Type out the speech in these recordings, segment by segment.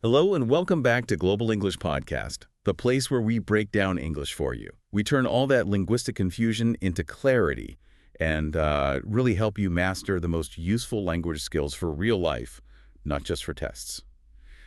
Hello and welcome back to Global English Podcast, the place where we break down English for you. We turn all that linguistic confusion into clarity and really help you master the most useful language skills for real life, not just for tests.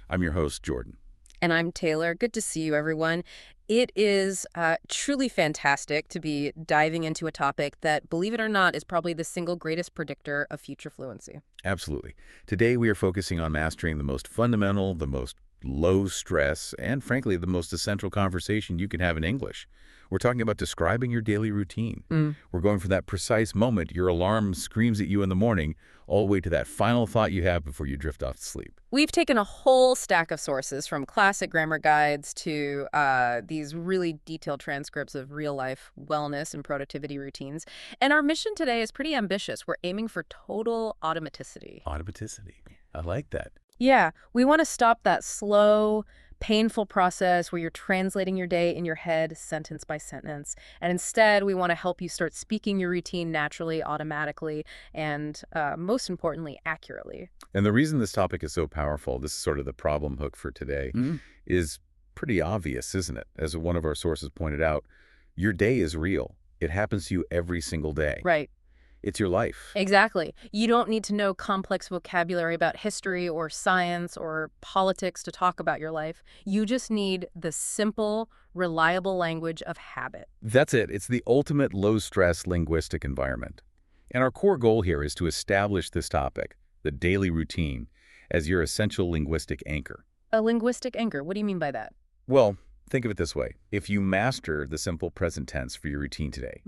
I'm your host, Jordan. And I'm Taylor. Good to see you, everyone. It is truly fantastic to be diving into a topic that, believe it or not, is probably the single greatest predictor of future fluency. Absolutely. Today we are focusing on mastering the most fundamental, the most low stress, and frankly, the most essential conversation you can have in English. We're talking about describing your daily routine. We're going from that precise moment your alarm screams at you in the morning all the way to that final thought you have before you drift off to sleep. We've taken a whole stack of sources, from classic grammar guides to these really detailed transcripts of real-life wellness and productivity routines. And our mission today is pretty ambitious. We're aiming for total automaticity. Automaticity. I like that. Yeah, we want to stop that slow, painful process where you're translating your day in your head sentence by sentence. And instead, we want to help you start speaking your routine naturally, automatically, and most importantly, accurately. And the reason this topic is so powerful, this is sort of the problem hook for today, is pretty obvious, isn't it? As one of our sources pointed out, your day is real. It happens to you every single day. Right. It's your life. Exactly. You don't need to know complex vocabulary about history or science or politics to talk about your life. You just need the simple, reliable language of habit. That's it. It's the ultimate low-stress linguistic environment. And our core goal here is to establish this topic, the daily routine, as your essential linguistic anchor. A linguistic anchor. What do you mean by that? Well, think of it this way. If you master the simple present tense for your routine today,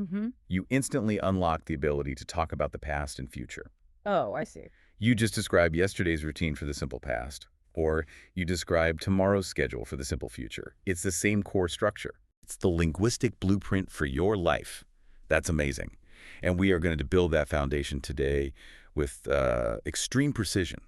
you instantly unlock the ability to talk about the past and future. Oh, I see. You just describe yesterday's routine for the simple past, or you describe tomorrow's schedule for the simple future. It's the same core structure. It's the linguistic blueprint for your life. That's amazing. And we are going to build that foundation today with extreme precision.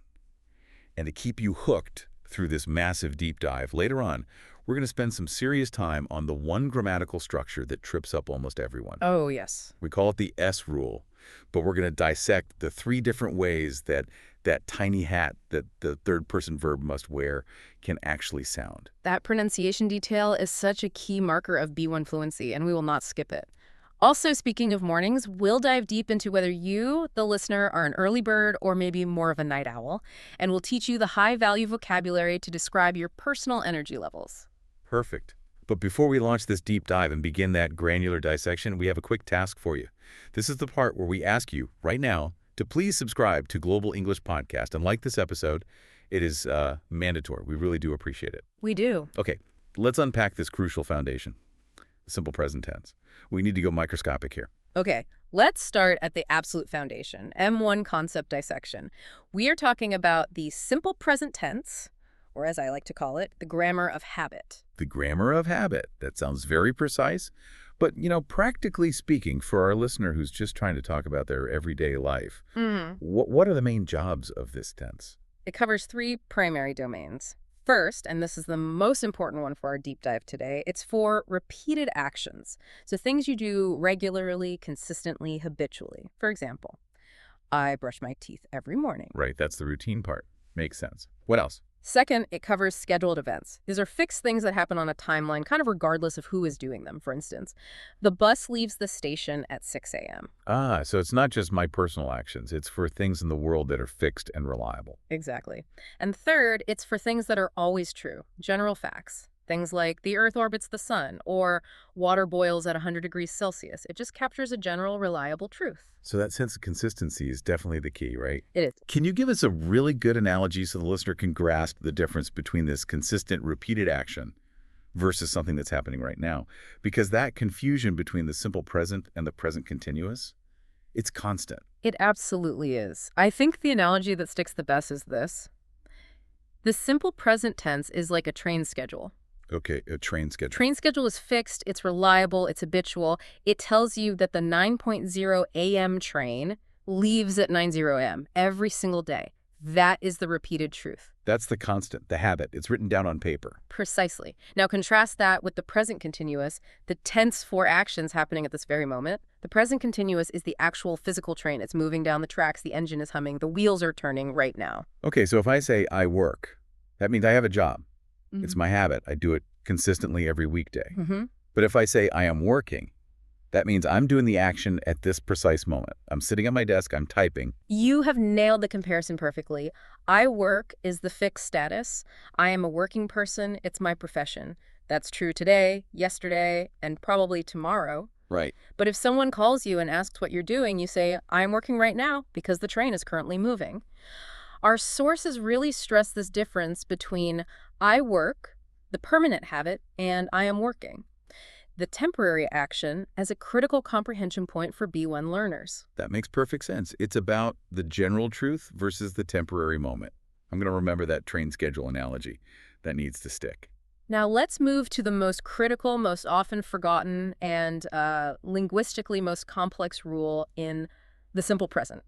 And to keep you hooked through this massive deep dive, later on, we're going to spend some serious time on the one grammatical structure that trips up almost everyone. Oh, yes. We call it the S rule, but we're going to dissect the 3 different ways that that tiny hat that the third-person verb must wear can actually sound. That pronunciation detail is such a key marker of B1 fluency, and we will not skip it. Also, speaking of mornings, we'll dive deep into whether you, the listener, are an early bird or maybe more of a night owl, and we'll teach you the high-value vocabulary to describe your personal energy levels. Perfect. But before we launch this deep dive and begin that granular dissection, we have a quick task for you. This is the part where we ask you, right now, to please subscribe to Global English Podcast and like this episode. It is mandatory. We really do appreciate it. We do. Okay, let's unpack this crucial foundation, the simple present tense. We need to go microscopic here. Okay, let's start at the absolute foundation, M1 concept dissection. We are talking about the simple present tense, or as I like to call it, the grammar of habit. The grammar of habit. That sounds very precise. But, practically speaking, for our listener who's just trying to talk about their everyday life, what are the main jobs of this tense? It covers 3 primary domains. First, and this is the most important one for our deep dive today, it's for repeated actions. So things you do regularly, consistently, habitually. For example, I brush my teeth every morning. Right, that's the routine part. Makes sense. What else? Second, it covers scheduled events. These are fixed things that happen on a timeline, kind of regardless of who is doing them. For instance, the bus leaves the station at 6 a.m. Ah, so it's not just my personal actions. It's for things in the world that are fixed and reliable. Exactly. And third, it's for things that are always true, general facts. Things like the Earth orbits the sun or water boils at 100 degrees Celsius. It just captures a general, reliable truth. So that sense of consistency is definitely the key, right? It is. Can you give us a really good analogy so the listener can grasp the difference between this consistent, repeated action versus something that's happening right now? Because that confusion between the simple present and the present continuous, it's constant. It absolutely is. I think the analogy that sticks the best is this. The simple present tense is like a train schedule. Okay, a train schedule. Train schedule is fixed, it's reliable, it's habitual. It tells you that the 9:00 a.m. train leaves at 9:00 a.m. every single day. That is the repeated truth. That's the constant, the habit. It's written down on paper. Precisely. Now contrast that with the present continuous, the tense for actions happening at this very moment. The present continuous is the actual physical train. It's moving down the tracks, the engine is humming, the wheels are turning right now. Okay, so if I say I work, That means I have a job. Mm-hmm. It's my habit. I do it consistently every weekday. Mm-hmm. But if I say I am working, that means I'm doing the action at this precise moment. I'm sitting at my desk, I'm typing. You have nailed the comparison perfectly. I work is the fixed status. I am a working person. It's my profession. That's true today, yesterday, and probably tomorrow. Right. But if someone calls you and asks what you're doing, you say, I'm working right now because the train is currently moving. Our sources really stress this difference between I work, the permanent habit, and I am working, the temporary action, as a critical comprehension point for B1 learners. That makes perfect sense. It's about the general truth versus the temporary moment. I'm going to remember that train schedule analogy. That needs to stick. Now let's move to the most critical, most often forgotten, and linguistically most complex rule in the simple present,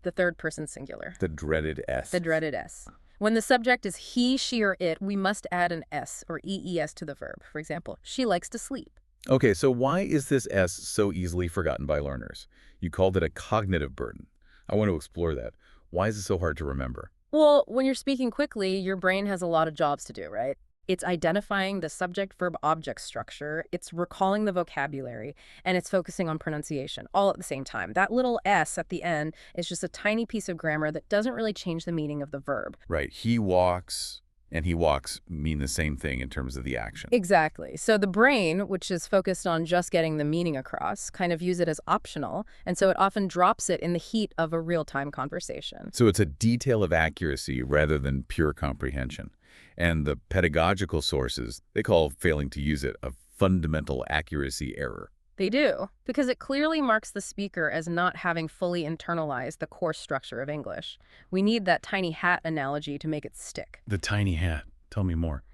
the third person singular. The dreaded S. The dreaded S. When the subject is he, she, or it, we must add an S or EES to the verb. For example, she likes to sleep. Okay, so why is this S so easily forgotten by learners? You called it a cognitive burden. I want to explore that. Why is it so hard to remember? Well, when you're speaking quickly, your brain has a lot of jobs to do, right? It's identifying the subject-verb-object structure, it's recalling the vocabulary, and it's focusing on pronunciation, all at the same time. That little S at the end is just a tiny piece of grammar that doesn't really change the meaning of the verb. Right. He walks and he walks mean the same thing in terms of the action. Exactly. So the brain, which is focused on just getting the meaning across, kind of views it as optional, and so it often drops it in the heat of a real-time conversation. So it's a detail of accuracy rather than pure comprehension. And the pedagogical sources, they call failing to use it a fundamental accuracy error. They do, because it clearly marks the speaker as not having fully internalized the core structure of English. We need that tiny hat analogy to make it stick. The tiny hat. Tell me more.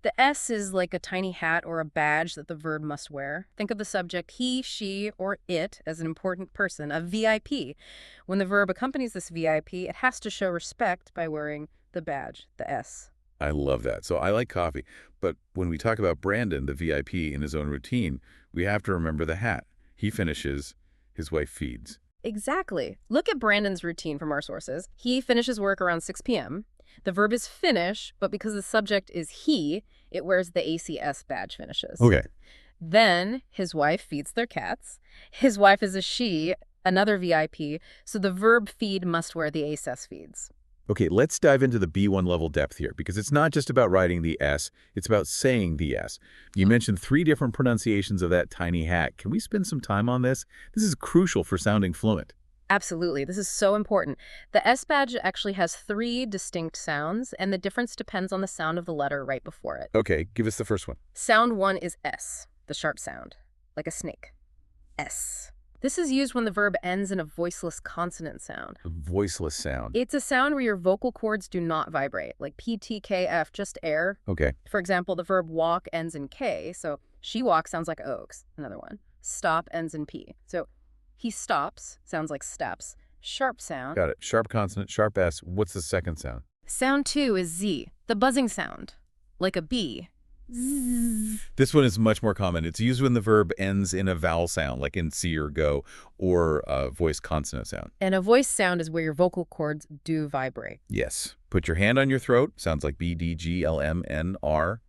The S is like a tiny hat or a badge that the verb must wear. Think of the subject he, she, or it as an important person, a VIP. When the verb accompanies this VIP, it has to show respect by wearing the badge, the S. I love that. So I like coffee. But when we talk about Brandon, the VIP, in his own routine, we have to remember the hat. He finishes, his wife feeds. Exactly. Look at Brandon's routine from our sources. He finishes work around 6 p.m. The verb is finish, but because the subject is he, it wears the ACS badge finishes. Okay. Then his wife feeds their cats. His wife is a she, another VIP, so the verb feed must wear the ACS feeds. Okay, let's dive into the B1 level depth here, because it's not just about writing the S, it's about saying the S. You mentioned 3 different pronunciations of that tiny hat. Can we spend some time on this? This is crucial for sounding fluent. Absolutely. This is so important. The S badge actually has 3 distinct sounds, and the difference depends on the sound of the letter right before it. Okay, give us the first one. Sound 1 is S, the sharp sound, like a snake. S. This is used when the verb ends in a voiceless consonant sound. A voiceless sound. It's a sound where your vocal cords do not vibrate, like P, T, K, F, just air. Okay. For example, the verb walk ends in K, so she walks sounds like oaks, another one. Stop ends in P. So he stops sounds like steps. Sharp sound. Got it. Sharp consonant, sharp S. What's the second sound? Sound 2 is Z, the buzzing sound, like a bee. Zzz. This one is much more common. It's used when the verb ends in a vowel sound, like in see or go, or a voiced consonant sound. And a voice sound is where your vocal cords do vibrate. Yes. Put your hand on your throat. Sounds like B, D, G, L, M, N, R.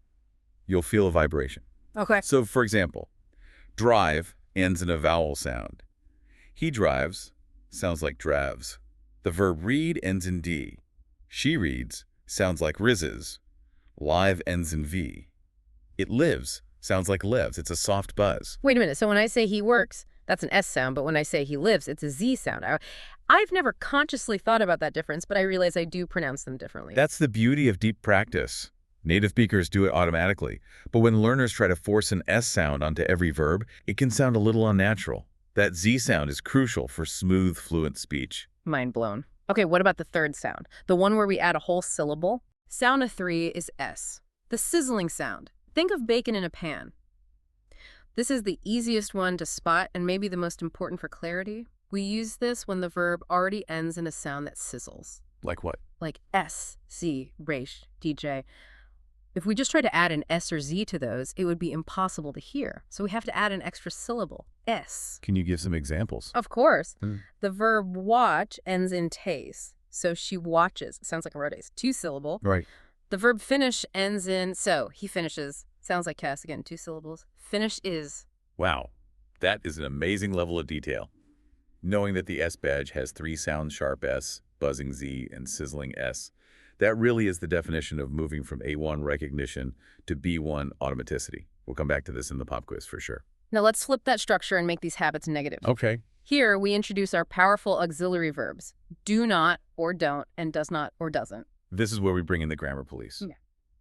You'll feel a vibration. Okay. So, for example, drive ends in a vowel sound. He drives sounds like dravs. The verb read ends in D. She reads sounds like rizzes. Live ends in V. It lives sounds like lives. It's a soft buzz. Wait a minute. So when I say he works, that's an S sound, but when I say he lives, it's a Z sound. I've never consciously thought about that difference, but I realize I do pronounce them differently. That's the beauty of deep practice. Native speakers do it automatically. But when learners try to force an S sound onto every verb, it can sound a little unnatural. That Z sound is crucial for smooth, fluent speech. Mind blown. Okay, what about the third sound? The one where we add a whole syllable? Sound 3 is S, the sizzling sound. Think of bacon in a pan. This is the easiest one to spot and maybe the most important for clarity. We use this when the verb already ends in a sound that sizzles. Like what? Like S, Z, resh, DJ. If we just try to add an S or Z to those, it would be impossible to hear. So we have to add an extra syllable, S. Can you give some examples? Of course. The verb watch ends in tase. So she watches. It sounds like a rotates. 2 syllable. Right. The verb finish ends in so. He finishes. Sounds like Cass again, 2 syllables. Finish is. Wow, that is an amazing level of detail. Knowing that the S badge has 3 sounds, sharp S, buzzing Z, and sizzling S, that really is the definition of moving from A1 recognition to B1 automaticity. We'll come back to this in the pop quiz for sure. Now let's flip that structure and make these habits negative. Okay. Here, we introduce our powerful auxiliary verbs, do not or don't, and does not or doesn't. This is where we bring in the grammar police. Yeah.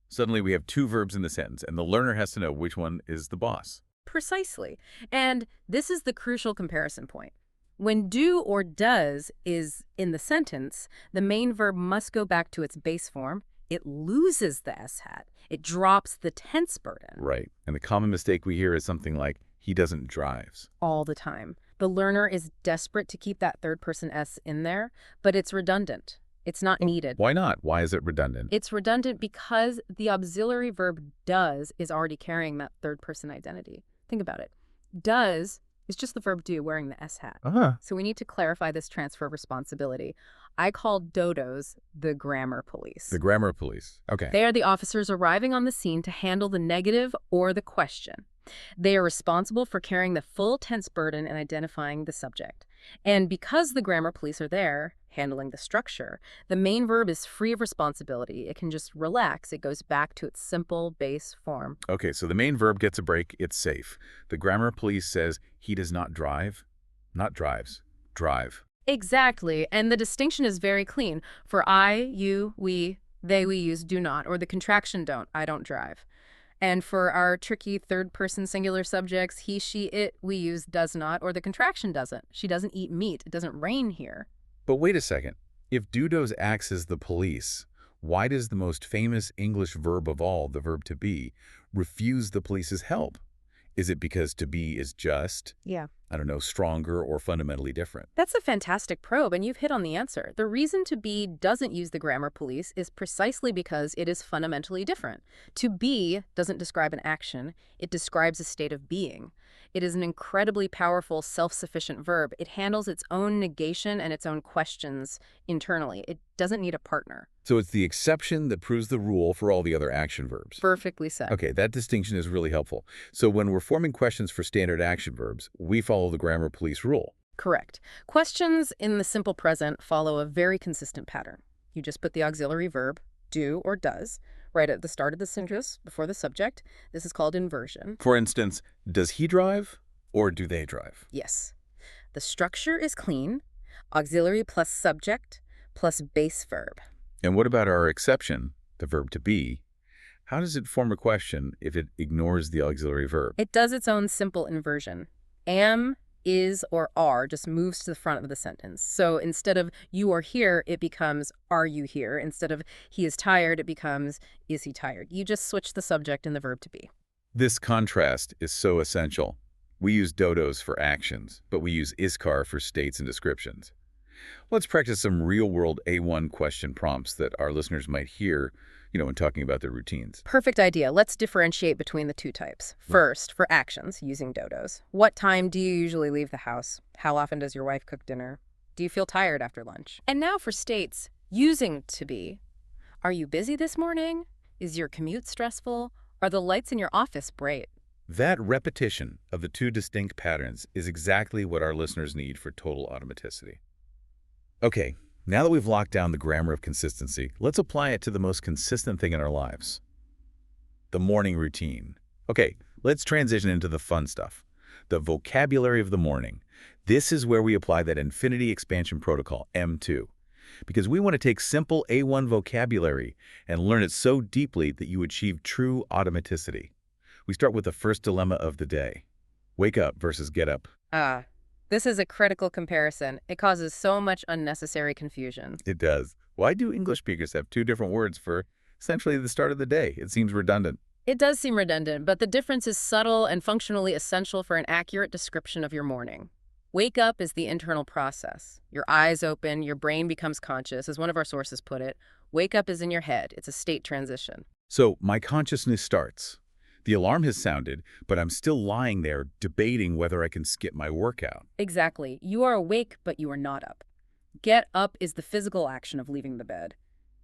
Suddenly we have 2 verbs in the sentence, and the learner has to know which one is the boss. Precisely. And this is the crucial comparison point. When do or does is in the sentence, the main verb must go back to its base form. It loses the S hat. It drops the tense burden. Right. And the common mistake we hear is something like, he doesn't drive. All the time. The learner is desperate to keep that third person S in there, but it's redundant. It's not needed. Why not? Why is it redundant? It's redundant because the auxiliary verb does is already carrying that third person identity. Think about it. Does is just the verb do wearing the S hat. So we need to clarify this transfer of responsibility. I call dodos the grammar police. The grammar police. Okay. They are the officers arriving on the scene to handle the negative or the question. They are responsible for carrying the full tense burden and identifying the subject. And because the grammar police are there, handling the structure, the main verb is free of responsibility. It can just relax. It goes back to its simple base form. Okay, so the main verb gets a break. It's safe. The grammar police says he does not drive. Not drives. Drive. Exactly. And the distinction is very clean. For I, you, we, they, we use do not, or the contraction don't. I don't drive. And for our tricky third-person singular subjects, he, she, it, we use does not, or the contraction doesn't. She doesn't eat meat. It doesn't rain here. But wait a second. If Dudos acts as the police, why does the most famous English verb of all, the verb to be, refuse the police's help? Is it because to be is just, I don't know, stronger or fundamentally different? That's a fantastic probe, and you've hit on the answer. The reason to be doesn't use the grammar police is precisely because it is fundamentally different. To be doesn't describe an action. It describes a state of being. It is an incredibly powerful, self-sufficient verb. It handles its own negation and its own questions internally. It doesn't need a partner. So it's the exception that proves the rule for all the other action verbs. Perfectly said. Okay, that distinction is really helpful. So when we're forming questions for standard action verbs, we follow the grammar police rule. Correct. Questions in the simple present follow a very consistent pattern. You just put the auxiliary verb, do or does, right at the start of the sentence before the subject. This is called inversion. For instance, does he drive or do they drive? Yes. The structure is clean, auxiliary plus subject plus base verb. And what about our exception, the verb to be? How does it form a question if it ignores the auxiliary verb? It does its own simple inversion. Am, is, or are just moves to the front of the sentence. So instead of you are here, it becomes are you here? Instead of he is tired, it becomes is he tired? You just switch the subject and the verb to be. This contrast is so essential. We use dodos for actions, but we use iskar for states and descriptions. Let's practice some real-world A1 question prompts that our listeners might hear, when talking about their routines. Perfect idea. Let's differentiate between the two types. First, for actions, using dodos. What time do you usually leave the house? How often does your wife cook dinner? Do you feel tired after lunch? And now for states, using to be. Are you busy this morning? Is your commute stressful? Are the lights in your office bright? That repetition of the 2 distinct patterns is exactly what our listeners need for total automaticity. Okay, now that we've locked down the grammar of consistency, let's apply it to the most consistent thing in our lives. The morning routine. Okay, let's transition into the fun stuff. The vocabulary of the morning. This is where we apply that infinity expansion protocol, M2. Because we want to take simple A1 vocabulary and learn it so deeply that you achieve true automaticity. We start with the first dilemma of the day. Wake up versus get up. This is a critical comparison. It causes so much unnecessary confusion. It does. Why do English speakers have 2 different words for essentially the start of the day? It seems redundant. It does seem redundant, but the difference is subtle and functionally essential for an accurate description of your morning. Wake up is the internal process. Your eyes open, your brain becomes conscious, as one of our sources put it. Wake up is in your head. It's a state transition. So my consciousness starts. The alarm has sounded, but I'm still lying there debating whether I can skip my workout. Exactly. You are awake, but you are not up. Get up is the physical action of leaving the bed.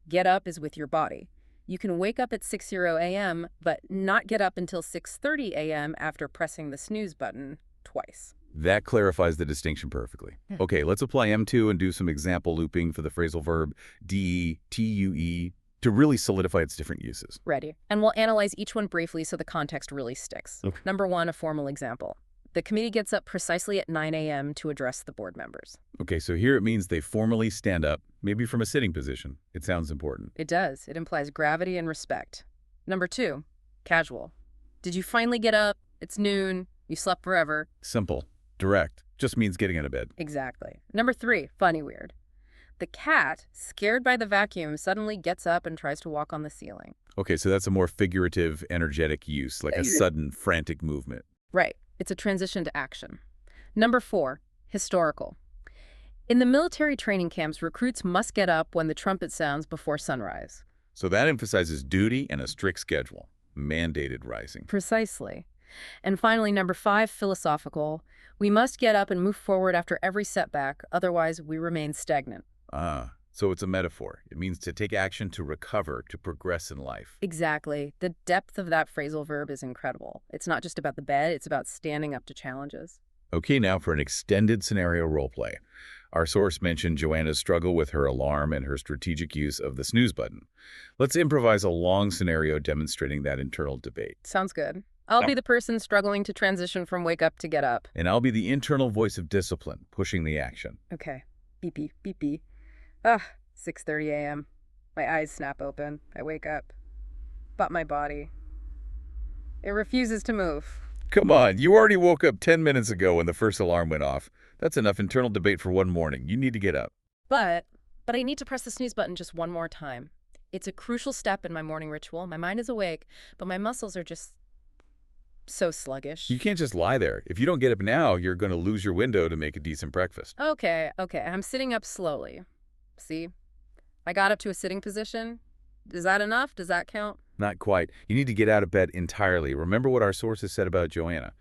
Get up is with your body. You can wake up at 6:00 a.m., but not get up until 6:30 a.m. after pressing the snooze button twice. That clarifies the distinction perfectly. Yeah. Okay, let's apply M2 and do some example looping for the phrasal verb DE, to really solidify its different uses. Ready. And we'll analyze each one briefly so the context really sticks. Okay. Number 1, a formal example. The committee gets up precisely at 9 a.m. to address the board members. Okay, so here it means they formally stand up, maybe from a sitting position. It sounds important. It does. It implies gravity and respect. Number 2, casual. Did you finally get up? It's noon. You slept forever. Simple. Direct. Just means getting out of bed. Exactly. Number 3, funny weird. The cat, scared by the vacuum, suddenly gets up and tries to walk on the ceiling. Okay, so that's a more figurative, energetic use, like a sudden, frantic movement. Right. It's a transition to action. Number 4, historical. In the military training camps, recruits must get up when the trumpet sounds before sunrise. So that emphasizes duty and a strict schedule. Mandated rising. Precisely. And finally, number 5, philosophical. We must get up and move forward after every setback, otherwise we remain stagnant. Ah, so it's a metaphor. It means to take action to recover, to progress in life. Exactly. The depth of that phrasal verb is incredible. It's not just about the bed, it's about standing up to challenges. Okay, now for an extended scenario role play. Our source mentioned Joanna's struggle with her alarm and her strategic use of the snooze button. Let's improvise a long scenario demonstrating that internal debate. Sounds good. I'll be the person struggling to transition from wake up to get up. And I'll be the internal voice of discipline, pushing the action. Okay. Beepy, beepy. 6:30 a.m. My eyes snap open. I wake up. But my body, it refuses to move. Come on, you already woke up 10 minutes ago when the first alarm went off. That's enough internal debate for one morning. You need to get up. But I need to press the snooze button just one more time. It's a crucial step in my morning ritual. My mind is awake, but my muscles are just so sluggish. You can't just lie there. If you don't get up now, you're going to lose your window to make a decent breakfast. Okay. I'm sitting up slowly. See? I got up to a sitting position. Is that enough? Does that count? Not quite. You need to get out of bed entirely. Remember what our sources said about Joanna.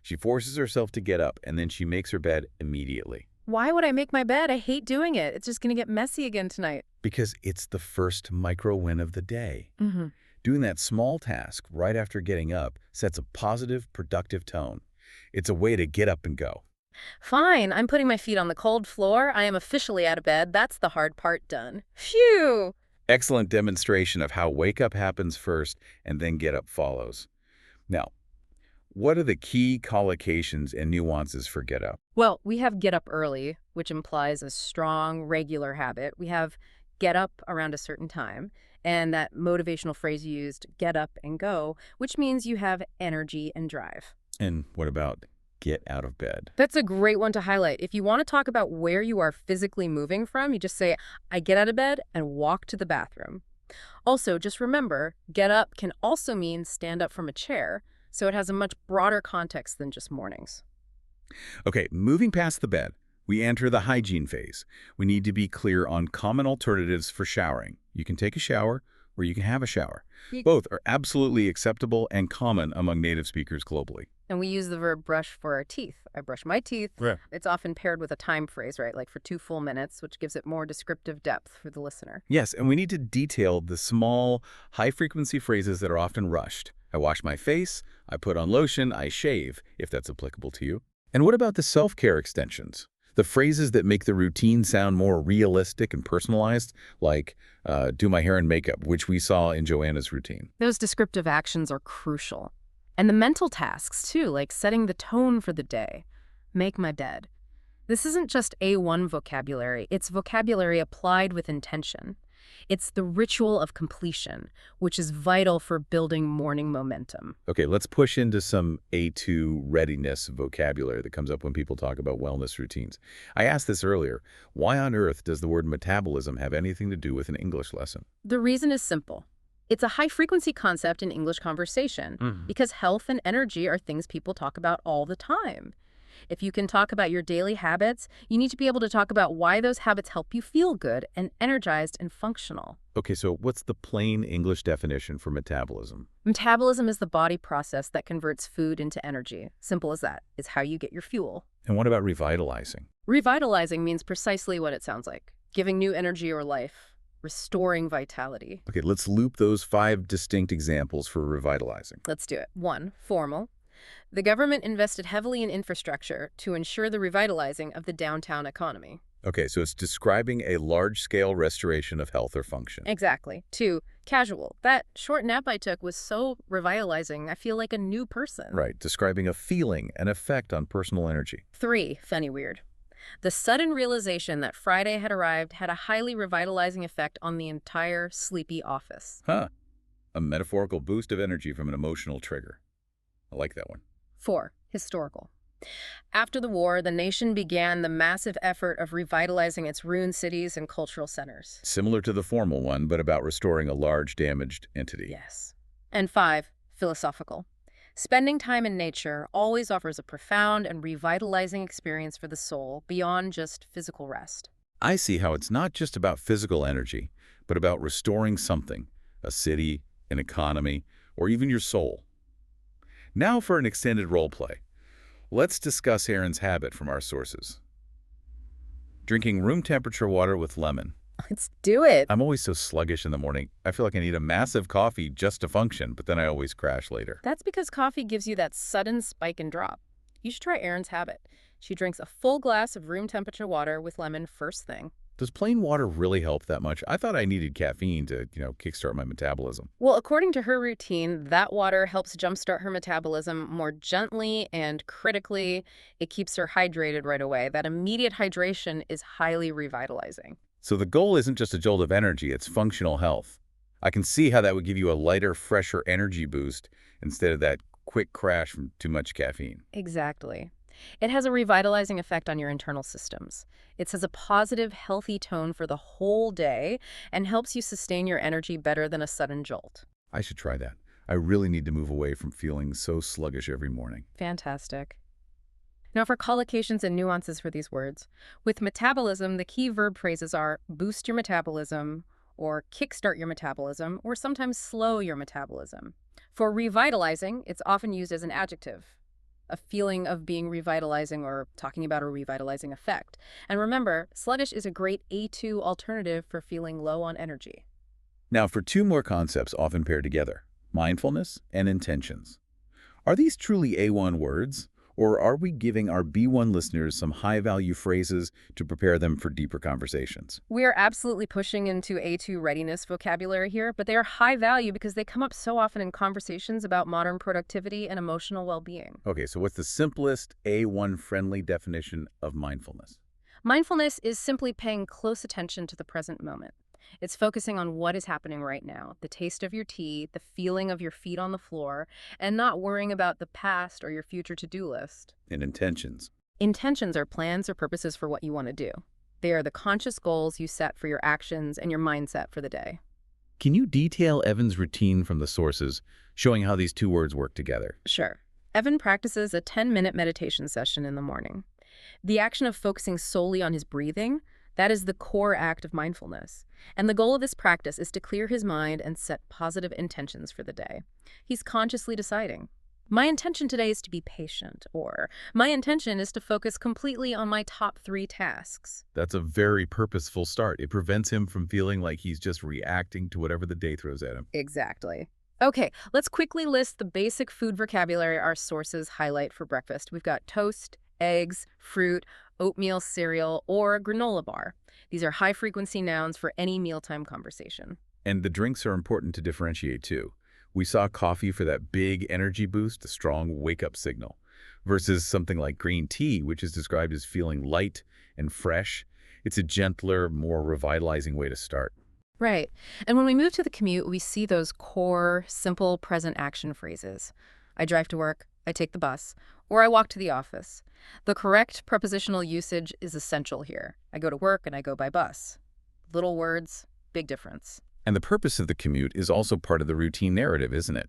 She forces herself to get up, and then she makes her bed immediately. Why would I make my bed? I hate doing it. It's just going to get messy again tonight. Because it's the first micro win of the day. Mm-hmm. Doing that small task right after getting up sets a positive, productive tone. It's a way to get up and go. Fine. I'm putting my feet on the cold floor. I am officially out of bed. That's the hard part done. Phew! Excellent demonstration of how wake up happens first and then get up follows. Now, what are the key collocations and nuances for get up? Well, we have get up early, which implies a strong, regular habit. We have get up around a certain time, and that motivational phrase you used, get up and go, which means you have energy and drive. And what about get out of bed? That's a great one to highlight. If you want to talk about where you are physically moving from, you just say, I get out of bed and walk to the bathroom. Also, just remember, get up can also mean stand up from a chair, so it has a much broader context than just mornings. Okay, moving past the bed, we enter the hygiene phase. We need to be clear on common alternatives for showering. You can take a shower or you can have a shower. Both are absolutely acceptable and common among native speakers globally. And we use the verb brush for our teeth. I brush my teeth. Yeah. It's often paired with a time phrase, right? Like for 2 full minutes, which gives it more descriptive depth for the listener. Yes, and we need to detail the small, high-frequency phrases that are often rushed. I wash my face, I put on lotion, I shave, if that's applicable to you. And what about the self-care extensions? The phrases that make the routine sound more realistic and personalized, like do my hair and makeup, which we saw in Joanna's routine. Those descriptive actions are crucial. And the mental tasks, too, like setting the tone for the day. Make my bed. This isn't just A1 vocabulary. It's vocabulary applied with intention. It's the ritual of completion, which is vital for building morning momentum. Okay, let's push into some A2 readiness vocabulary that comes up when people talk about wellness routines. I asked this earlier. Why on earth does the word metabolism have anything to do with an English lesson? The reason is simple. It's a high-frequency concept in English conversation because health and energy are things people talk about all the time. If you can talk about your daily habits, you need to be able to talk about why those habits help you feel good and energized and functional. Okay, so what's the plain English definition for metabolism? Metabolism is the body process that converts food into energy. Simple as that. It's how you get your fuel. And what about revitalizing? Revitalizing means precisely what it sounds like, giving new energy or life. restoring vitality. Okay, let's loop those 5 distinct examples for revitalizing. Let's do it. 1. Formal. The government invested heavily in infrastructure to ensure the revitalizing of the downtown economy. Okay, so it's describing a large-scale restoration of health or function. Exactly. 2. Casual. That short nap I took was so revitalizing, I feel like a new person. Right, describing a feeling, an effect on personal energy. 3. Funny weird. The sudden realization that Friday had arrived had a highly revitalizing effect on the entire sleepy office. Huh. A metaphorical boost of energy from an emotional trigger. I like that one. 4. Historical. After the war, the nation began the massive effort of revitalizing its ruined cities and cultural centers. Similar to the formal one, but about restoring a large damaged entity. Yes. And 5. Philosophical. Spending time in nature always offers a profound and revitalizing experience for the soul beyond just physical rest. I see how it's not just about physical energy, but about restoring something, a city, an economy, or even your soul. Now for an extended role play. Let's discuss Aaron's habit from our sources. Drinking room temperature water with lemon. Let's do it. I'm always so sluggish in the morning. I feel like I need a massive coffee just to function, but then I always crash later. That's because coffee gives you that sudden spike and drop. You should try Erin's habit. She drinks a full glass of room temperature water with lemon first thing. Does plain water really help that much? I thought I needed caffeine to, kickstart my metabolism. Well, according to her routine, that water helps jumpstart her metabolism more gently and critically. It keeps her hydrated right away. That immediate hydration is highly revitalizing. So the goal isn't just a jolt of energy, it's functional health. I can see how that would give you a lighter, fresher energy boost instead of that quick crash from too much caffeine. Exactly. It has a revitalizing effect on your internal systems. It sets a positive, healthy tone for the whole day and helps you sustain your energy better than a sudden jolt. I should try that. I really need to move away from feeling so sluggish every morning. Fantastic. Now for collocations and nuances for these words. With metabolism, the key verb phrases are boost your metabolism, or kickstart your metabolism, or sometimes slow your metabolism. For revitalizing, it's often used as an adjective, a feeling of being revitalizing or talking about a revitalizing effect. And remember, sluggish is a great A2 alternative for feeling low on energy. Now for 2 more concepts often paired together, mindfulness and intentions. Are these truly A1 words? Or are we giving our B1 listeners some high-value phrases to prepare them for deeper conversations? We are absolutely pushing into A2 readiness vocabulary here, but they are high value because they come up so often in conversations about modern productivity and emotional well-being. Okay, so what's the simplest A1-friendly definition of mindfulness? Mindfulness is simply paying close attention to the present moment. It's focusing on what is happening right now, the taste of your tea, the feeling of your feet on the floor, and not worrying about the past or your future to-do list. And intentions. Intentions are plans or purposes for what you want to do. They are the conscious goals you set for your actions and your mindset for the day. Can you detail Evan's routine from the sources, showing how these 2 words work together? Sure. Evan practices a 10-minute meditation session in the morning. The action of focusing solely on his breathing, that is the core act of mindfulness. And the goal of this practice is to clear his mind and set positive intentions for the day. He's consciously deciding, my intention today is to be patient, or my intention is to focus completely on my top 3 tasks. That's a very purposeful start. It prevents him from feeling like he's just reacting to whatever the day throws at him. Exactly. Okay, let's quickly list the basic food vocabulary our sources highlight for breakfast. We've got toast, eggs, fruit, oatmeal cereal, or a granola bar. These are high-frequency nouns for any mealtime conversation. And the drinks are important to differentiate too. We saw coffee for that big energy boost, a strong wake-up signal, versus something like green tea, which is described as feeling light and fresh. It's a gentler, more revitalizing way to start. Right. And when we move to the commute, we see those core, simple, present action phrases. I drive to work, I take the bus, or I walk to the office. The correct prepositional usage is essential here. I go to work and I go by bus. Little words, big difference. And the purpose of the commute is also part of the routine narrative, isn't it?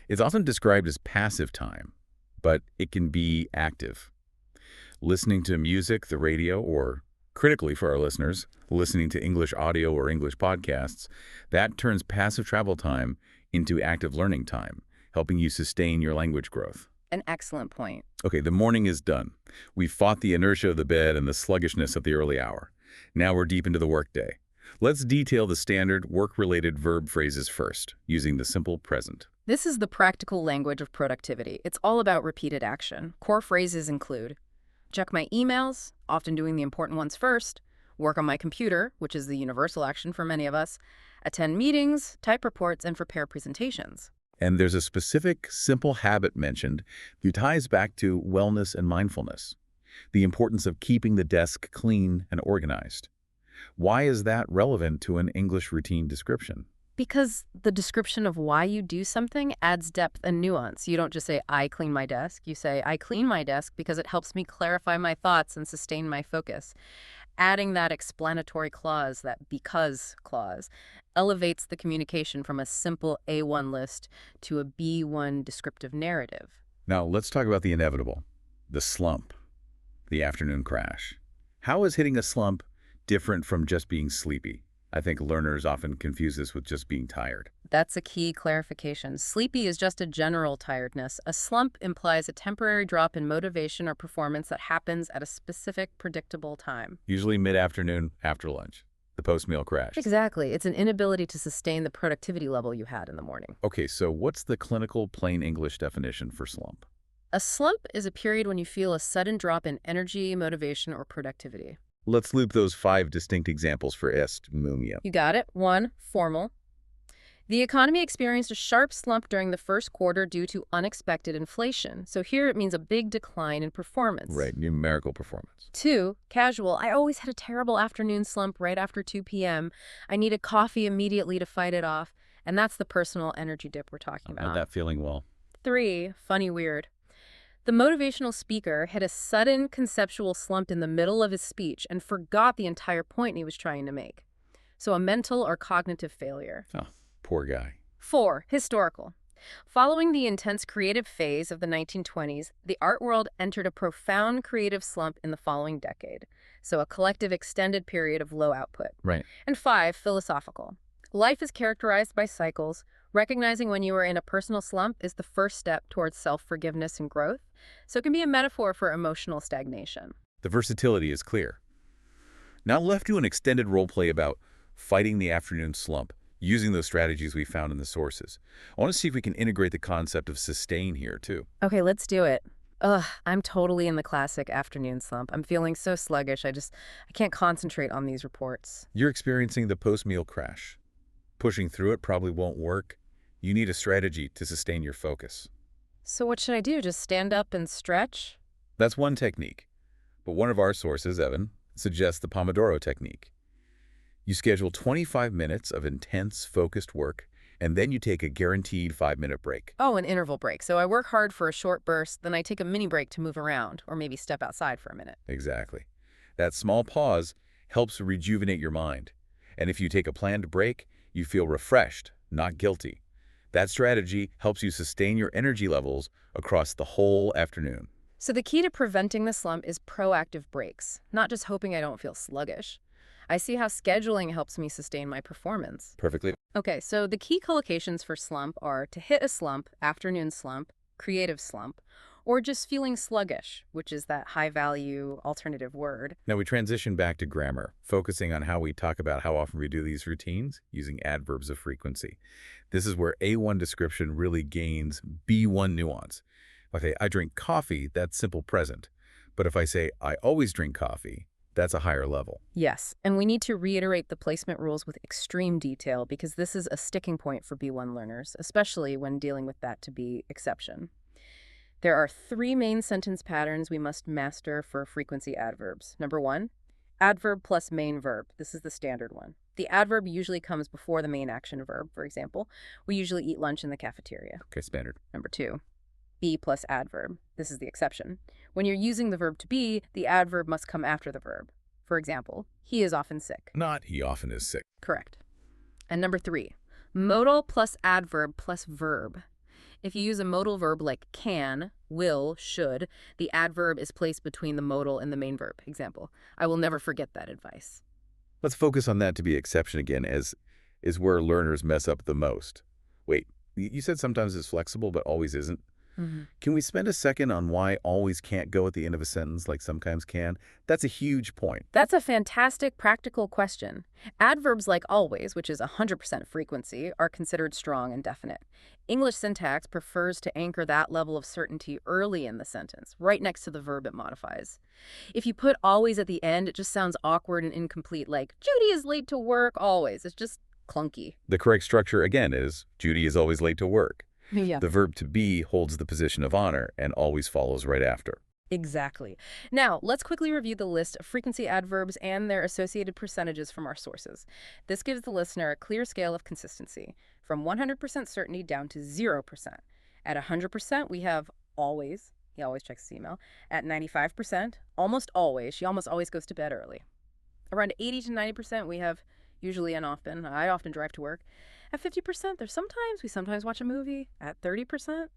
It's often described as passive time, but it can be active. Listening to music, the radio, or critically for our listeners, listening to English audio or English podcasts, that turns passive travel time into active learning time, helping you sustain your language growth. An excellent point. Okay, the morning is done. We've fought the inertia of the bed and the sluggishness of the early hour. Now we're deep into the workday. Let's detail the standard work-related verb phrases first, using the simple present. This is the practical language of productivity. It's all about repeated action. Core phrases include check my emails, often doing the important ones first, work on my computer, which is the universal action for many of us, attend meetings, type reports, and prepare presentations. And there's a specific, simple habit mentioned that ties back to wellness and mindfulness, the importance of keeping the desk clean and organized. Why is that relevant to an English routine description? Because the description of why you do something adds depth and nuance. You don't just say, I clean my desk. You say, I clean my desk because it helps me clarify my thoughts and sustain my focus. Adding that explanatory clause, that because clause, elevates the communication from a simple A1 list to a B1 descriptive narrative. Now, let's talk about the inevitable, the slump, the afternoon crash. How is hitting a slump different from just being sleepy? I think learners often confuse this with just being tired. That's a key clarification. Sleepy is just a general tiredness. A slump implies a temporary drop in motivation or performance that happens at a specific, predictable time. Usually mid-afternoon after lunch, the post-meal crash. Exactly. It's an inability to sustain the productivity level you had in the morning. Okay, so what's the clinical plain English definition for slump? A slump is a period when you feel a sudden drop in energy, motivation, or productivity. Let's loop those 5 distinct examples for Mumia. You got it. 1, formal. The economy experienced a sharp slump during the first quarter due to unexpected inflation. So here it means a big decline in performance. Right, numerical performance. 2, casual. I always had a terrible afternoon slump right after 2 p.m. I needed coffee immediately to fight it off. And that's the personal energy dip we're talking I about. know that feeling well. 3, funny weird. The motivational speaker had a sudden conceptual slump in the middle of his speech and forgot the entire point he was trying to make. So a mental or cognitive failure. Oh, poor guy. 4, historical. Following the intense creative phase of the 1920s, the art world entered a profound creative slump in the following decade. So a collective extended period of low output. Right. And 5, philosophical. Life is characterized by cycles. Recognizing when you are in a personal slump is the first step towards self-forgiveness and growth, so it can be a metaphor for emotional stagnation. The versatility is clear. Now left to an extended role play about fighting the afternoon slump, using those strategies we found in the sources. I want to see if we can integrate the concept of sustain here, too. Okay, let's do it. Ugh, I'm totally in the classic afternoon slump. I'm feeling so sluggish, I can't concentrate on these reports. You're experiencing the post-meal crash. Pushing through it probably won't work. You need a strategy to sustain your focus. So what should I do? Just stand up and stretch? That's one technique. But one of our sources, Evan, suggests the Pomodoro technique. You schedule 25 minutes of intense, focused work, and then you take a guaranteed 5-minute break. Oh, an interval break. So I work hard for a short burst, then I take a mini break to move around, or maybe step outside for a minute. Exactly. That small pause helps rejuvenate your mind. And if you take a planned break, you feel refreshed, not guilty. That strategy helps you sustain your energy levels across the whole afternoon. So the key to preventing the slump is proactive breaks, not just hoping I don't feel sluggish. I see how scheduling helps me sustain my performance. Perfectly. Okay, so the key collocations for slump are to hit a slump, afternoon slump, creative slump, or just feeling sluggish, which is that high-value alternative word. Now we transition back to grammar, focusing on how we talk about how often we do these routines using adverbs of frequency. This is where A1 description really gains B1 nuance. If I say, I drink coffee, that's simple present. But if I say, I always drink coffee, that's a higher level. Yes, and we need to reiterate the placement rules with extreme detail because this is a sticking point for B1 learners, especially when dealing with that to be exception. There are 3 main sentence patterns we must master for frequency adverbs. Number 1, adverb plus main verb. This is the standard one. The adverb usually comes before the main action verb. For example, we usually eat lunch in the cafeteria. Okay, standard. Number 2, be plus adverb. This is the exception. When you're using the verb to be, the adverb must come after the verb. For example, he is often sick. Not he often is sick. Correct. And number 3, modal plus adverb plus verb. If you use a modal verb like can, will, should, the adverb is placed between the modal and the main verb. Example, I will never forget that advice. Let's focus on that to be exception again, as is where learners mess up the most. Wait, you said sometimes it's flexible but always isn't. Mhm. Can we spend a second on why always can't go at the end of a sentence like sometimes can? That's a huge point. That's a fantastic practical question. Adverbs like always, which is 100% frequency, are considered strong and definite. English syntax prefers to anchor that level of certainty early in the sentence, right next to the verb it modifies. If you put always at the end, it just sounds awkward and incomplete, like Judy is late to work always. It's just clunky. The correct structure, again, is Judy is always late to work. Yeah. The verb to be holds the position of honor and always follows right after. Exactly. Now, let's quickly review the list of frequency adverbs and their associated percentages from our sources. This gives the listener a clear scale of consistency, from 100% certainty down to 0%. At 100%, we have always. He always checks his email. At 95%, almost always. She almost always goes to bed early. Around 80 to 90%, we have usually and often. I often drive to work. At 50%, we sometimes watch a movie. At 30%,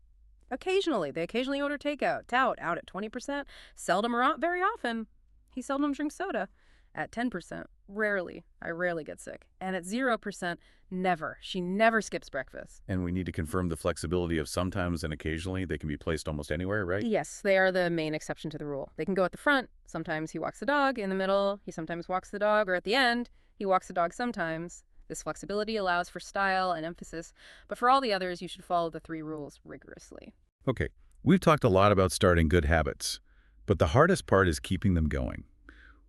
occasionally. They occasionally order takeout. Tout, out at 20%. Seldom or very often. He seldom drinks soda. At 10%, rarely. I rarely get sick. And at 0%, never. She never skips breakfast. And we need to confirm the flexibility of sometimes and occasionally. They can be placed almost anywhere, right? Yes, they are the main exception to the rule. They can go at the front. Sometimes he walks the dog. In the middle, he sometimes walks the dog. Or at the end, he walks the dog sometimes. This flexibility allows for style and emphasis, but for all the others, you should follow the 3 rules rigorously. Okay, we've talked a lot about starting good habits, but the hardest part is keeping them going.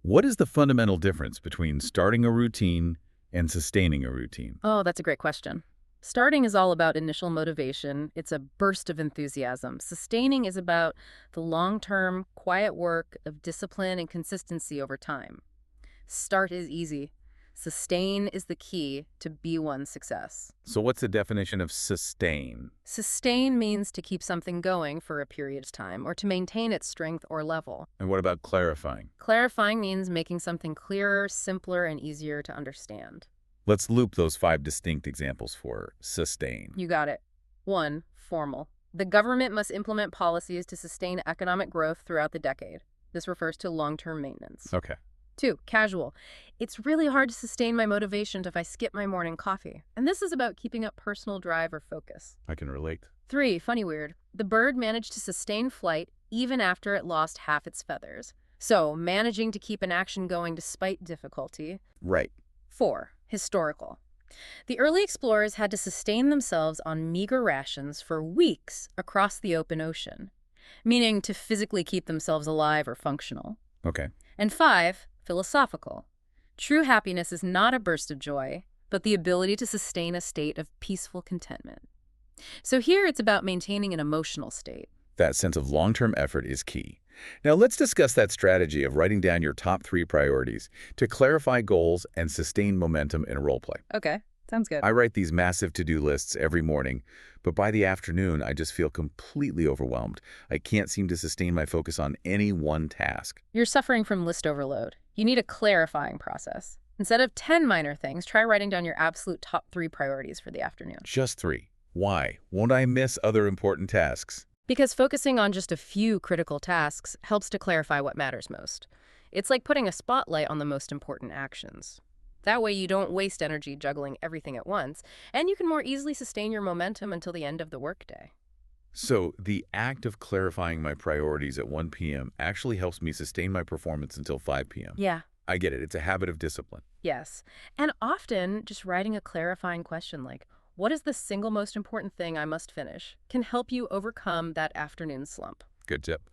What is the fundamental difference between starting a routine and sustaining a routine? Oh, that's a great question. Starting is all about initial motivation. It's a burst of enthusiasm. Sustaining is about the long-term, quiet work of discipline and consistency over time. Start is easy. Sustain is the key to B1 success. So what's the definition of sustain? Sustain means to keep something going for a period of time or to maintain its strength or level. And what about clarifying? Clarifying means making something clearer, simpler, and easier to understand. Let's loop those 5 distinct examples for sustain. You got it. 1. Formal. The government must implement policies to sustain economic growth throughout the decade. This refers to long-term maintenance. Okay. 2. Casual. It's really hard to sustain my motivation if I skip my morning coffee. And this is about keeping up personal drive or focus. I can relate. 3. Funny weird. The bird managed to sustain flight even after it lost half its feathers. So, managing to keep an action going despite difficulty. Right. 4. Historical. The early explorers had to sustain themselves on meager rations for weeks across the open ocean, meaning to physically keep themselves alive or functional. Okay. And 5. Philosophical. True happiness is not a burst of joy, but the ability to sustain a state of peaceful contentment. So here it's about maintaining an emotional state. That sense of long-term effort is key. Now let's discuss that strategy of writing down your top 3 priorities to clarify goals and sustain momentum in a role play. Okay, sounds good. I write these massive to-do lists every morning, but by the afternoon, I just feel completely overwhelmed. I can't seem to sustain my focus on any one task. You're suffering from list overload. You need a clarifying process. Instead of 10 minor things, try writing down your absolute top 3 priorities for the afternoon. Just 3. Why? Won't I miss other important tasks? Because focusing on just a few critical tasks helps to clarify what matters most. It's like putting a spotlight on the most important actions. That way you don't waste energy juggling everything at once, and you can more easily sustain your momentum until the end of the workday. So the act of clarifying my priorities at 1 p.m. actually helps me sustain my performance until 5 p.m. Yeah. I get it. It's a habit of discipline. Yes. And often, just writing a clarifying question like, what is the single most important thing I must finish, can help you overcome that afternoon slump. Good tip.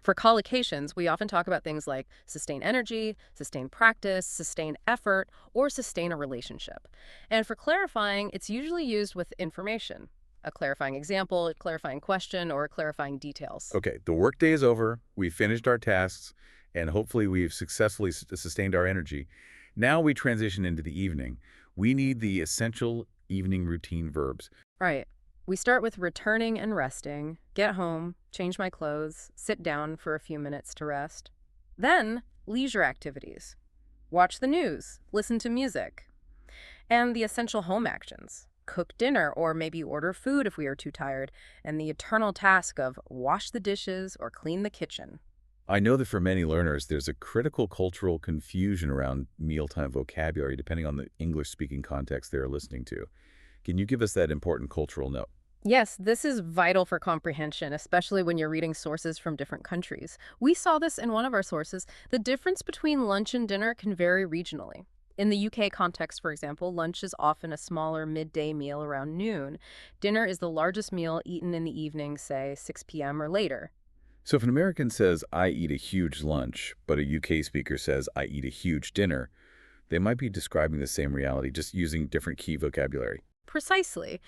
For collocations, we often talk about things like sustain energy, sustain practice, sustain effort, or sustain a relationship. And for clarifying, it's usually used with information. A clarifying example, a clarifying question, or clarifying details. Okay, the workday is over. We've finished our tasks, and hopefully we've successfully sustained our energy. Now we transition into the evening. We need the essential evening routine verbs. Right. We start with returning and resting, get home, change my clothes, sit down for a few minutes to rest. Then, leisure activities. Watch the news, listen to music. And the essential home actions. Cook dinner or maybe order food if we are too tired. And the eternal task of wash the dishes or clean the kitchen. I know that for many learners, there's a critical cultural confusion around mealtime vocabulary depending on the English-speaking context they're listening to. Can you give us that important cultural note? Yes, this is vital for comprehension, especially when you're reading sources from different countries. We saw this in one of our sources. The difference between lunch and dinner can vary regionally. In the UK context, for example, lunch is often a smaller midday meal around noon. Dinner is the largest meal eaten in the evening, say 6 p.m. or later. So if an American says, I eat a huge lunch, but a UK speaker says, I eat a huge dinner, they might be describing the same reality, just using different key vocabulary. Precisely.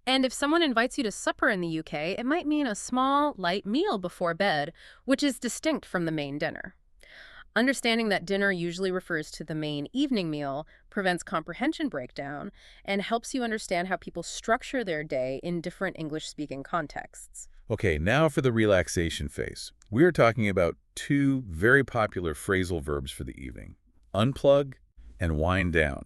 And if someone invites you to supper in the UK, it might mean a small, light meal before bed, which is distinct from the main dinner. Understanding that dinner usually refers to the main evening meal prevents comprehension breakdown and helps you understand how people structure their day in different English-speaking contexts. Okay, now for the relaxation phase. We are talking about two very popular phrasal verbs for the evening, unplug and wind down.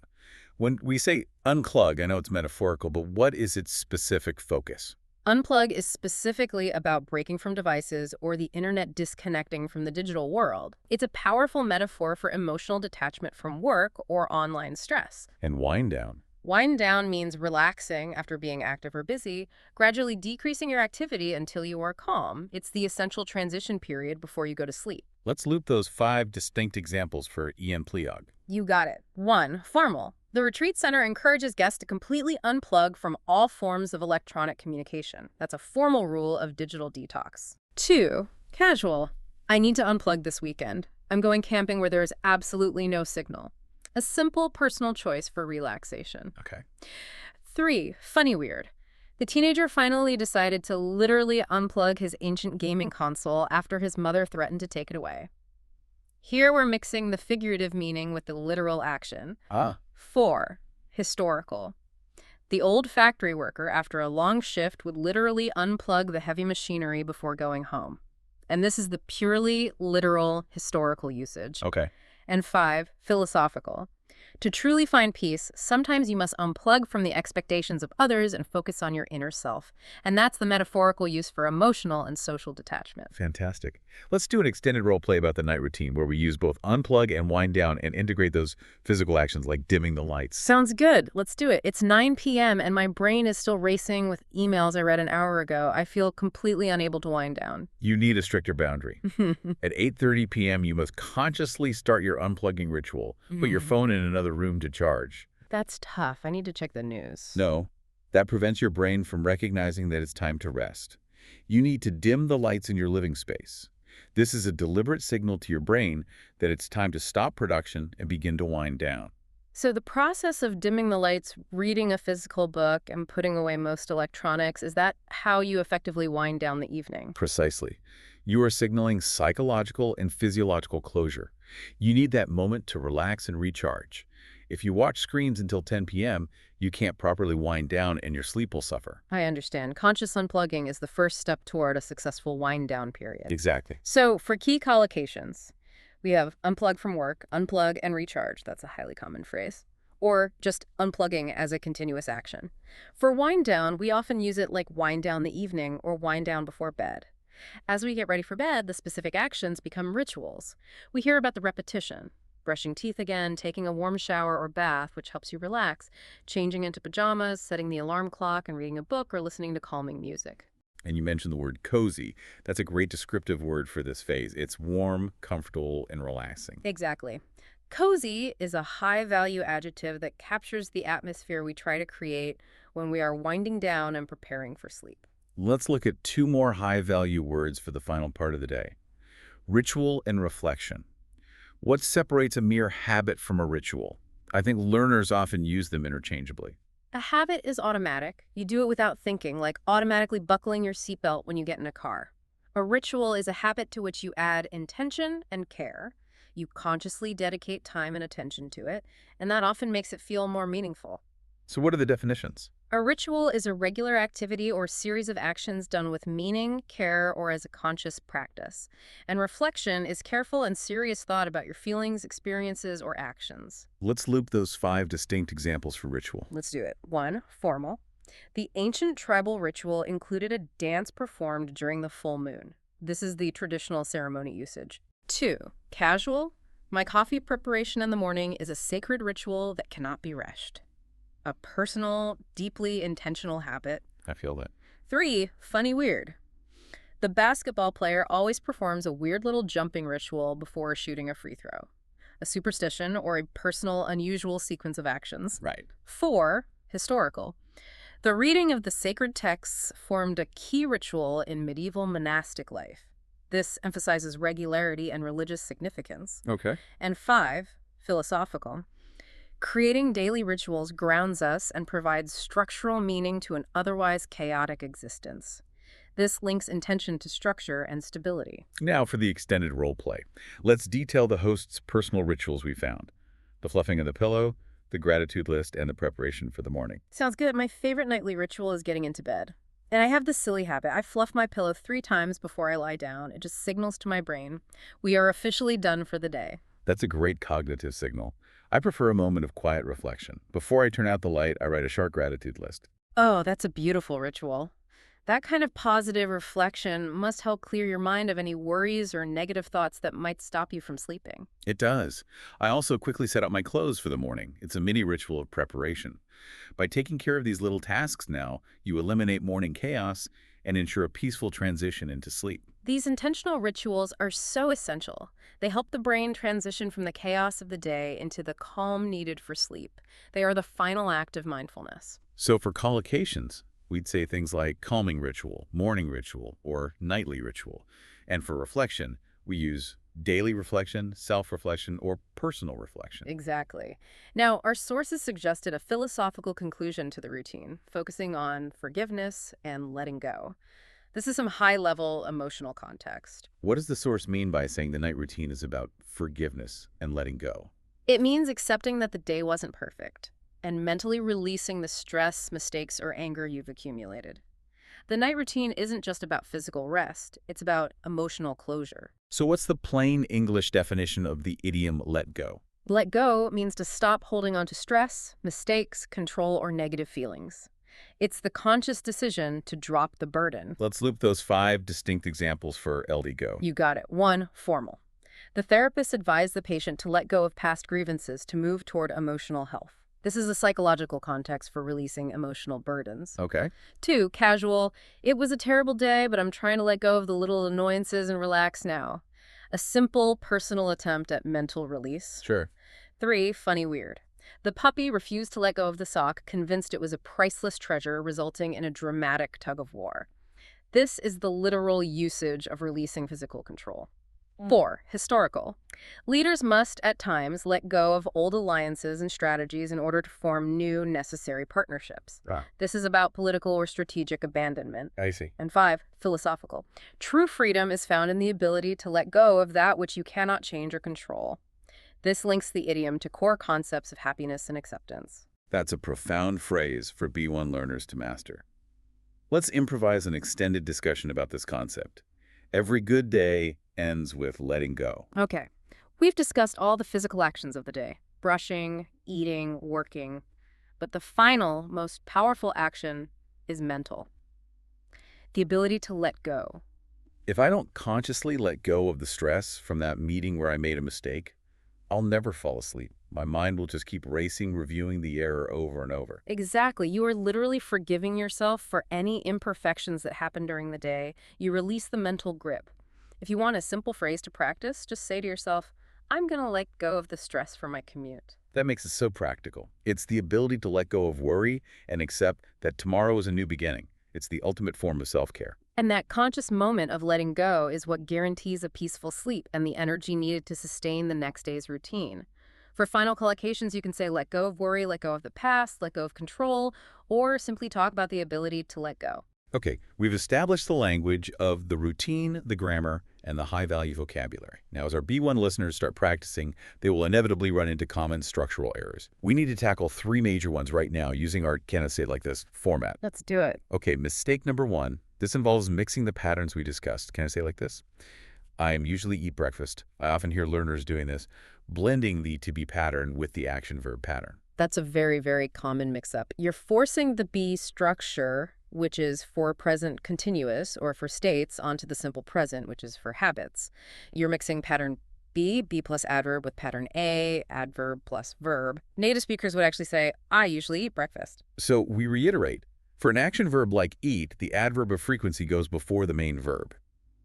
When we say unplug, I know it's metaphorical, but what is its specific focus? Unplug is specifically about breaking from devices or the internet disconnecting from the digital world. It's a powerful metaphor for emotional detachment from work or online stress. And wind down. Wind down means relaxing after being active or busy, gradually decreasing your activity until you are calm. It's the essential transition period before you go to sleep. Let's loop those five distinct examples for Ian Pliog. You got it. 1. Formal. The retreat center encourages guests to completely unplug from all forms of electronic communication. That's a formal rule of digital detox. 2. Casual. I need to unplug this weekend. I'm going camping where there is absolutely no signal. A simple personal choice for relaxation. Okay. 3. Funny weird. The teenager finally decided to literally unplug his ancient gaming console after his mother threatened to take it away. Here we're mixing the figurative meaning with the literal action. Ah, 4. Historical. The old factory worker, after a long shift, would literally unplug the heavy machinery before going home. And this is the purely literal historical usage. okay. And 5. Philosophical. To truly find peace, sometimes you must unplug from the expectations of others and focus on your inner self. And that's the metaphorical use for emotional and social detachment. Fantastic. Let's do an extended role play about the night routine where we use both unplug and wind down and integrate those physical actions like dimming the lights. Sounds good. Let's do it. It's 9 p.m. and my brain is still racing with emails I read an hour ago. I feel completely unable to wind down. You need a stricter boundary. At 8:30 p.m., you must consciously start your unplugging ritual. Put your phone in another room to charge. That's tough. I need to check the news. No, that prevents your brain from recognizing that it's time to rest. You need to dim the lights in your living space. This is a deliberate signal to your brain that it's time to stop production and begin to wind down. So the process of dimming the lights, reading a physical book, and putting away most electronics, is that how you effectively wind down the evening? Precisely. You are signaling psychological and physiological closure. You need that moment to relax and recharge. If you watch screens until 10 p.m., you can't properly wind down and your sleep will suffer. I understand. Conscious unplugging is the first step toward a successful wind down period. Exactly. So for key collocations, we have unplug from work, unplug and recharge. That's a highly common phrase. Or just unplugging as a continuous action. For wind down, we often use it like wind down the evening or wind down before bed. As we get ready for bed, the specific actions become rituals. We hear about the repetition. Brushing teeth again, taking a warm shower or bath, which helps you relax, changing into pajamas, setting the alarm clock, and reading a book or listening to calming music. And you mentioned the word cozy. That's a great descriptive word for this phase. It's warm, comfortable, and relaxing. Exactly. Cozy is a high-value adjective that captures the atmosphere we try to create when we are winding down and preparing for sleep. Let's look at two more high-value words for the final part of the day. Ritual and reflection. What separates a mere habit from a ritual? I think learners often use them interchangeably. A habit is automatic. You do it without thinking, like automatically buckling your seatbelt when you get in a car. A ritual is a habit to which you add intention and care. You consciously dedicate time and attention to it, and that often makes it feel more meaningful. So what are the definitions? A ritual is a regular activity or series of actions done with meaning, care, or as a conscious practice. And reflection is careful and serious thought about your feelings, experiences, or actions. Let's loop those five distinct examples for ritual. Let's do it. 1. Formal. The ancient tribal ritual included a dance performed during the full moon. This is the traditional ceremony usage. 2. Casual. My coffee preparation in the morning is a sacred ritual that cannot be rushed. A personal, deeply intentional habit. I feel that. 3, funny weird. The basketball player always performs a weird little jumping ritual before shooting a free throw. A superstition or a personal, unusual sequence of actions. Right. 4, historical. The reading of the sacred texts formed a key ritual in medieval monastic life. This emphasizes regularity and religious significance. Okay. And 5, philosophical. Creating daily rituals grounds us and provides structural meaning to an otherwise chaotic existence. This links intention to structure and stability. Now for the extended role play. Let's detail the host's personal rituals we found. The fluffing of the pillow, the gratitude list, and the preparation for the morning. Sounds good. My favorite nightly ritual is getting into bed. And I have this silly habit. I fluff my pillow 3 times before I lie down. It just signals to my brain, we are officially done for the day. That's a great cognitive signal. I prefer a moment of quiet reflection. Before I turn out the light, I write a short gratitude list. Oh, that's a beautiful ritual. That kind of positive reflection must help clear your mind of any worries or negative thoughts that might stop you from sleeping. It does. I also quickly set up my clothes for the morning. It's a mini ritual of preparation. By taking care of these little tasks now, you eliminate morning chaos and ensure a peaceful transition into sleep. These intentional rituals are so essential. They help the brain transition from the chaos of the day into the calm needed for sleep. They are the final act of mindfulness. So for collocations, we'd say things like calming ritual, morning ritual, or nightly ritual. And for reflection, we use daily reflection, self-reflection, or personal reflection. Exactly. Now, our sources suggested a philosophical conclusion to the routine, focusing on forgiveness and letting go. This is some high-level emotional context. What does the source mean by saying the night routine is about forgiveness and letting go? It means accepting that the day wasn't perfect and mentally releasing the stress, mistakes, or anger you've accumulated. The night routine isn't just about physical rest, it's about emotional closure. So what's the plain English definition of the idiom let go? Let go means to stop holding on to stress, mistakes, control, or negative feelings. It's the conscious decision to drop the burden. Let's loop those 5 distinct examples for LD go. You got it. 1, formal. The therapist advised the patient to let go of past grievances to move toward emotional health. This is a psychological context for releasing emotional burdens. Okay. 2, casual. It was a terrible day, but I'm trying to let go of the little annoyances and relax now. A simple, personal attempt at mental release. Sure. 3, funny weird. The puppy refused to let go of the sock, convinced it was a priceless treasure, resulting in a dramatic tug-of-war. This is the literal usage of releasing physical control. 4, historical. Leaders must, at times, let go of old alliances and strategies in order to form new, necessary partnerships. This is about political or strategic abandonment. I see. And 5, philosophical. True freedom is found in the ability to let go of that which you cannot change or control. This links the idiom to core concepts of happiness and acceptance. That's a profound phrase for B1 learners to master. Let's improvise an extended discussion about this concept. Every good day ends with letting go. Okay. We've discussed all the physical actions of the day. Brushing, eating, working. But the final, most powerful action is mental. The ability to let go. If I don't consciously let go of the stress from that meeting where I made a mistake, I'll never fall asleep. My mind will just keep racing, reviewing the error over and over. Exactly. You are literally forgiving yourself for any imperfections that happen during the day. You release the mental grip. If you want a simple phrase to practice, just say to yourself, I'm going to let go of the stress for my commute. That makes it so practical. It's the ability to let go of worry and accept that tomorrow is a new beginning. It's the ultimate form of self-care. And that conscious moment of letting go is what guarantees a peaceful sleep and the energy needed to sustain the next day's routine. For final collocations, you can say let go of worry, let go of the past, let go of control, or simply talk about the ability to let go. Okay, we've established the language of the routine, the grammar, and the high-value vocabulary. Now, as our B1 listeners start practicing, they will inevitably run into common structural errors. We need to tackle 3 major ones right now using our, can I say it like this, format. Let's do it. Okay, mistake number 1. This involves mixing the patterns we discussed. Can I say it like this? I usually eat breakfast. I often hear learners doing this, blending the to-be pattern with the action verb pattern. That's a very, very common mix-up. You're forcing the be structure, which is for present continuous, or for states, onto the simple present, which is for habits. You're mixing pattern be plus adverb, with pattern A, adverb plus verb. Native speakers would actually say, I usually eat breakfast. So we reiterate, For an action verb like eat, the adverb of frequency goes before the main verb.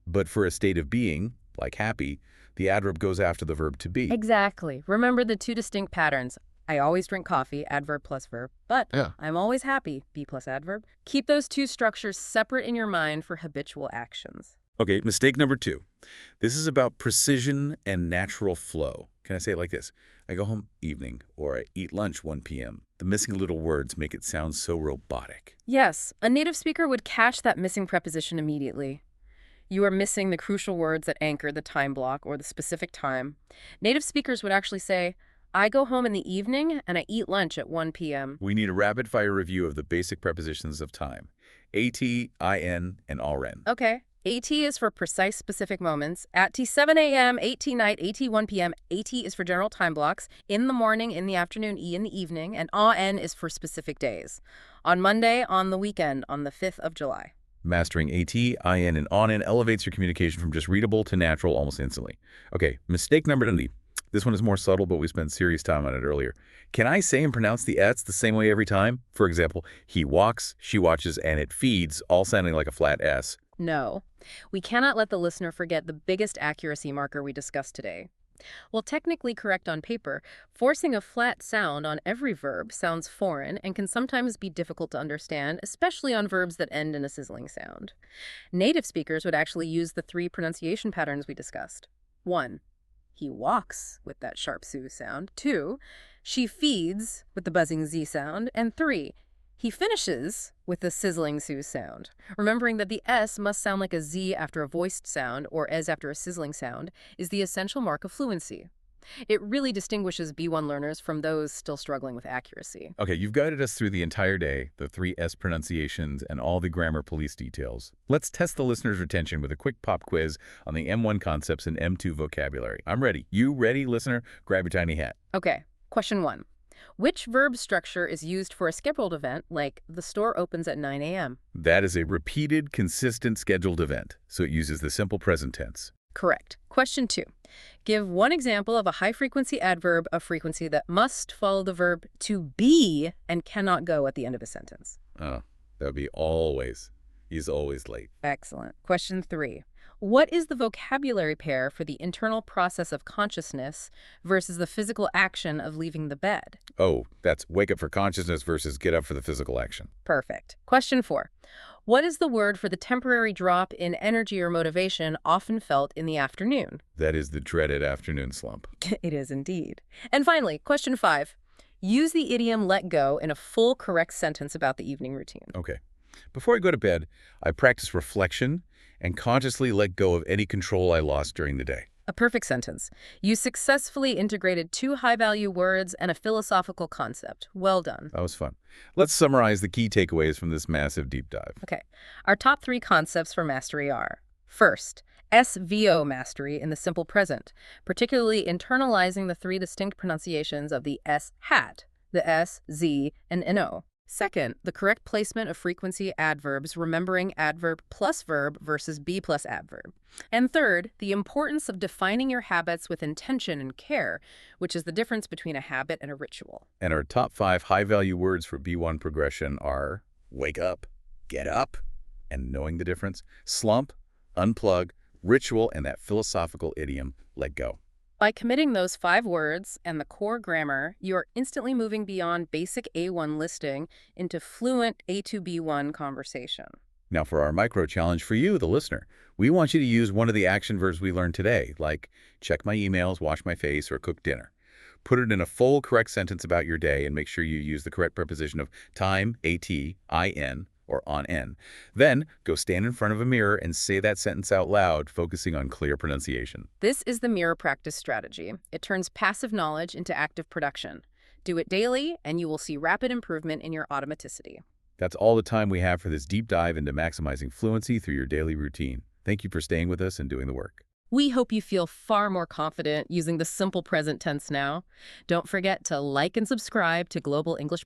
But for a state of being, like happy, the adverb goes after the verb to be. Exactly. Remember the two distinct patterns. I always drink coffee, adverb plus verb, but Yeah. I'm always happy, be plus adverb. Keep those two structures separate in your mind for habitual actions. Okay, mistake number 2. This is about precision and natural flow. Can I say it like this? I go home evening, or I eat lunch 1 p.m. The missing little words make it sound so robotic. Yes, a native speaker would catch that missing preposition immediately. You are missing the crucial words that anchor the time block or the specific time. Native speakers would actually say, I go home in the evening and I eat lunch at 1 p.m. We need a rapid-fire review of the basic prepositions of time. AT, IN, and RN. Okay. AT is for precise specific moments. At 7 a.m., AT night, AT 1 p.m. AT is for general time blocks. In the morning, in the afternoon, E in the evening. And AN is for specific days. On Monday, on the weekend, on the 5th of July. Mastering AT, IN, and ON elevates your communication from just readable to natural almost instantly. Okay, mistake number 20. This one is more subtle, but we spent serious time on it earlier. Can I say and pronounce the S the same way every time? For example, he walks, she watches, and it feeds, all sounding like a flat S. No. We cannot let the listener forget the biggest accuracy marker we discussed today. While technically correct on paper, forcing a flat sound on every verb sounds foreign and can sometimes be difficult to understand, especially on verbs that end in a sizzling sound. Native speakers would actually use the 3 pronunciation patterns we discussed. 1. He walks with that sharp SU sound. 2. She feeds with the buzzing Z sound. And 3. He finishes with the sizzling SU sound. Remembering that the S must sound like a Z after a voiced sound or S after a sizzling sound is the essential mark of fluency. It really distinguishes B1 learners from those still struggling with accuracy. Okay, you've guided us through the entire day, the 3 S pronunciations, and all the grammar police details. Let's test the listener's retention with a quick pop quiz on the M1 concepts and M2 vocabulary. I'm ready. You ready, listener? Grab your tiny hat. Okay, question 1. Which verb structure is used for a scheduled event like the store opens at 9 a.m.? That is a repeated, consistent, scheduled event, so it uses the simple present tense. Correct. Question 2. Give one example of a high-frequency adverb of frequency that must follow the verb to be and cannot go at the end of a sentence. Oh, that would be always. He's always late. Excellent. Question 3. What is the vocabulary pair for the internal process of consciousness versus the physical action of leaving the bed? Oh, that's wake up for consciousness versus get up for the physical action. Perfect. Question 4. What is the word for the temporary drop in energy or motivation often felt in the afternoon? That is the dreaded afternoon slump. It is indeed. And finally, question 5. Use the idiom let go in a full correct sentence about the evening routine. Okay. Before I go to bed, I practice reflection and consciously let go of any control I lost during the day. A perfect sentence. You successfully integrated 2 high-value words and a philosophical concept. Well done. That was fun. Let's summarize the key takeaways from this massive deep dive. Okay. Our top 3 concepts for mastery are: first, SVO mastery in the simple present, particularly internalizing the 3 distinct pronunciations of the S hat, the S, Z, and NO. Second, the correct placement of frequency adverbs, remembering adverb plus verb versus be plus adverb. And third, the importance of defining your habits with intention and care, which is the difference between a habit and a ritual. And our top 5 high-value words for B1 progression are wake up, get up, and knowing the difference, slump, unplug, ritual, and that philosophical idiom, let go. By committing those 5 words and the core grammar, you're instantly moving beyond basic A1 listing into fluent A2B1 conversation. Now for our micro challenge for you, the listener, we want you to use one of the action verbs we learned today, like check my emails, wash my face, or cook dinner. Put it in a full correct sentence about your day and make sure you use the correct preposition of time, AT, IN, or on N. Then go stand in front of a mirror and say that sentence out loud, focusing on clear pronunciation. This is the mirror practice strategy. It turns passive knowledge into active production. Do it daily, and you will see rapid improvement in your automaticity. That's all the time we have for this deep dive into maximizing fluency through your daily routine. Thank you for staying with us and doing the work. We hope you feel far more confident using the simple present tense now. Don't forget to like and subscribe to Global English